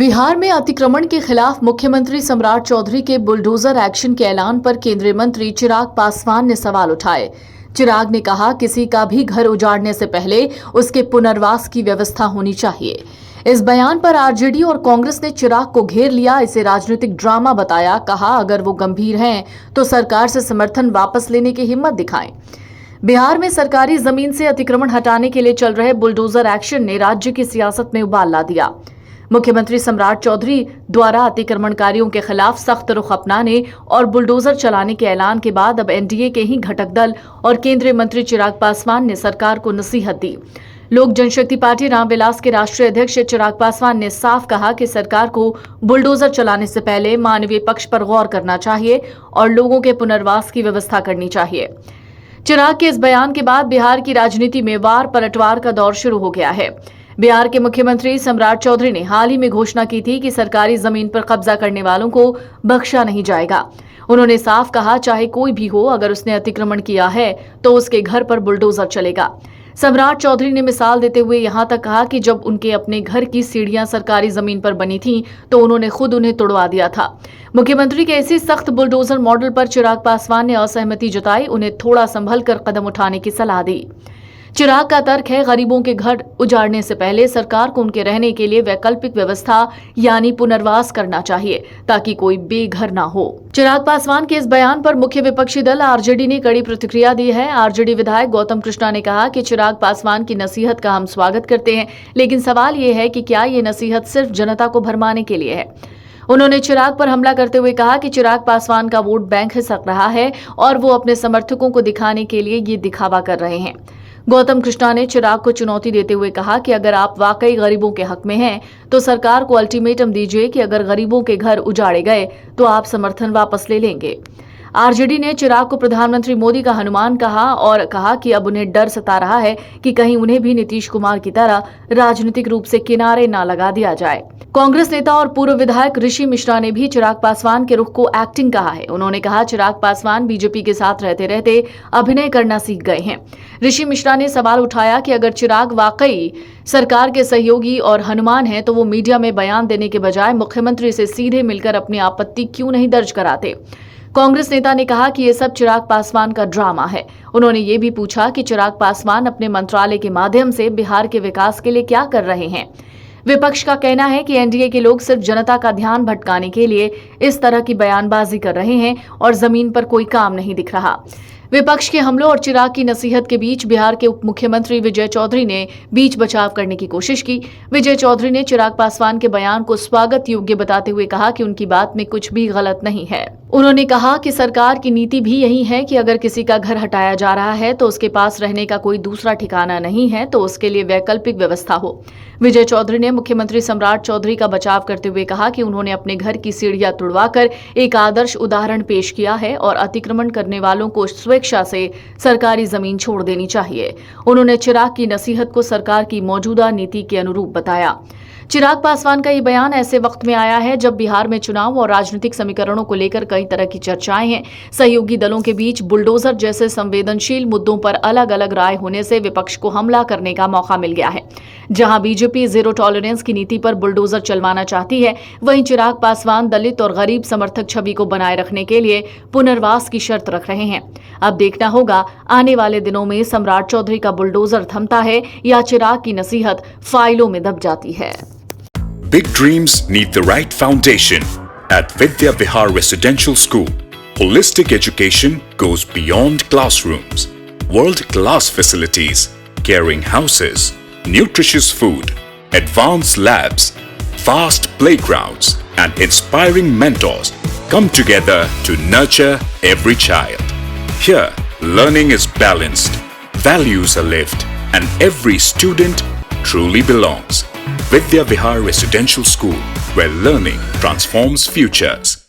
बिहार में अतिक्रमण के खिलाफ मुख्यमंत्री सम्राट चौधरी के बुलडोजर एक्शन के ऐलान पर केंद्रीय मंत्री चिराग पासवान ने सवाल उठाए। चिराग ने कहा, किसी का भी घर उजाड़ने से पहले उसके पुनर्वास की व्यवस्था होनी चाहिए। इस बयान पर आरजेडी और कांग्रेस ने चिराग को घेर लिया, इसे राजनीतिक ड्रामा बताया। कहा, अगर वो गंभीर हैं तो सरकार से समर्थन वापस लेने की हिम्मत दिखाएं। बिहार में सरकारी जमीन से अतिक्रमण हटाने के लिए चल रहे बुलडोजर एक्शन ने राज्य की सियासत में उबाल ला दिया। मुख्यमंत्री सम्राट चौधरी द्वारा अतिक्रमणकारियों के खिलाफ सख्त रुख अपनाने और बुलडोजर चलाने के ऐलान के बाद अब एनडीए के ही घटक दल और केंद्रीय मंत्री चिराग पासवान ने सरकार को नसीहत दी। लोक जनशक्ति पार्टी रामविलास के राष्ट्रीय अध्यक्ष चिराग पासवान ने साफ कहा कि सरकार को बुलडोजर चलाने से पहले मानवीय पक्ष पर गौर करना चाहिए और लोगों के पुनर्वास की व्यवस्था करनी चाहिए। चिराग के इस बयान के बाद बिहार की राजनीति में वार पलटवार का दौर शुरू हो गया है। बिहार के मुख्यमंत्री सम्राट चौधरी ने हाल ही में घोषणा की थी कि सरकारी जमीन पर कब्जा करने वालों को बख्शा नहीं जाएगा। उन्होंने साफ कहा, चाहे कोई भी हो, अगर उसने अतिक्रमण किया है तो उसके घर पर बुलडोजर चलेगा। सम्राट चौधरी ने मिसाल देते हुए यहां तक कहा कि जब उनके अपने घर की सीढ़ियां सरकारी जमीन पर बनी थीं तो उन्होंने खुद उन्हें तोड़वा दिया था। मुख्यमंत्री के इसी सख्त बुलडोजर मॉडल पर चिराग पासवान ने असहमति जताई, उन्हें थोड़ा संभल कर कदम उठाने की सलाह दी। चिराग का तर्क है, गरीबों के घर उजाड़ने से पहले सरकार को उनके रहने के लिए वैकल्पिक व्यवस्था यानी पुनर्वास करना चाहिए ताकि कोई बेघर ना हो। चिराग पासवान के इस बयान पर मुख्य विपक्षी दल आरजेडी ने कड़ी प्रतिक्रिया दी है। आरजेडी विधायक गौतम कृष्णा ने कहा कि चिराग पासवान की नसीहत का हम स्वागत करते हैं, लेकिन सवाल ये है कि क्या ये नसीहत सिर्फ जनता को भरमाने के लिए है। उन्होंने चिराग पर हमला करते हुए कहा कि चिराग पासवान का वोट बैंक खिसक रहा है और वो अपने समर्थकों को दिखाने के लिए ये दिखावा कर रहे हैं। गौतम कृष्णा ने चिराग को चुनौती देते हुए कहा कि अगर आप वाकई गरीबों के हक में हैं तो सरकार को अल्टीमेटम दीजिए कि अगर गरीबों के घर उजाड़े गए तो आप समर्थन वापस ले लेंगे। आरजेडी ने चिराग को प्रधानमंत्री मोदी का हनुमान कहा और कहा कि अब उन्हें डर सता रहा है कि कहीं उन्हें भी नीतीश कुमार की तरह राजनीतिक रूप से किनारे ना लगा दिया जाए। कांग्रेस नेता और पूर्व विधायक ऋषि मिश्रा ने भी चिराग पासवान के रुख को एक्टिंग कहा है। उन्होंने कहा, चिराग पासवान बीजेपी के साथ रहते रहते अभिनय करना सीख गए हैं। ऋषि मिश्रा ने सवाल उठाया कि अगर चिराग वाकई सरकार के सहयोगी और हनुमान हैं तो वो मीडिया में बयान देने के बजाय मुख्यमंत्री से सीधे मिलकर अपनी आपत्ति क्यों नहीं दर्ज कराते। कांग्रेस नेता ने कहा कि ये सब चिराग पासवान का ड्रामा है। उन्होंने ये भी पूछा कि चिराग पासवान अपने मंत्रालय के माध्यम से बिहार के विकास के लिए क्या कर रहे हैं। विपक्ष का कहना है कि एनडीए के लोग सिर्फ जनता का ध्यान भटकाने के लिए इस तरह की बयानबाजी कर रहे हैं और जमीन पर कोई काम नहीं दिख रहा। विपक्ष के हमलों और चिराग की नसीहत के बीच बिहार के उप मुख्यमंत्री विजय चौधरी ने बीच बचाव करने की कोशिश की। विजय चौधरी ने चिराग पासवान के बयान को स्वागत योग्य बताते हुए कहा कि उनकी बात में कुछ भी गलत नहीं है। उन्होंने कहा कि सरकार की नीति भी यही है कि अगर किसी का घर हटाया जा रहा है तो उसके पास रहने का कोई दूसरा ठिकाना नहीं है तो उसके लिए वैकल्पिक व्यवस्था हो। विजय चौधरी ने मुख्यमंत्री सम्राट चौधरी का बचाव करते हुए कहा कि उन्होंने अपने घर की सीढ़ियां तुड़वाकर एक आदर्श उदाहरण पेश किया है और अतिक्रमण करने वालों को स्वेच्छा से सरकारी जमीन छोड़ देनी चाहिए। उन्होंने चिराग की नसीहत को सरकार की मौजूदा नीति के अनुरूप बताया। चिराग पासवान का ये बयान ऐसे वक्त में आया है जब बिहार में चुनाव और राजनीतिक समीकरणों को लेकर कई तरह की चर्चाएं हैं। सहयोगी दलों के बीच बुलडोजर जैसे संवेदनशील मुद्दों पर अलग अलग राय होने से विपक्ष को हमला करने का मौका मिल गया है। जहां बीजेपी जीरो टॉलरेंस की नीति पर बुलडोजर चलवाना चाहती है, वहीं चिराग पासवान दलित और गरीब समर्थक छवि को बनाए रखने के लिए पुनर्वास की शर्त रख रहे हैं। अब देखना होगा आने वाले दिनों में सम्राट चौधरी का बुलडोजर थमता है या चिराग की नसीहत फाइलों में दब जाती है। Big dreams need the right foundation. At Vidya Vihar Residential School, holistic education goes beyond classrooms. World-class facilities, caring houses, nutritious food, advanced labs, vast playgrounds, and inspiring mentors come together to nurture every child. Here, learning is balanced, values are lived, and every student truly belongs. Vidya Vihar Residential School, where learning transforms futures.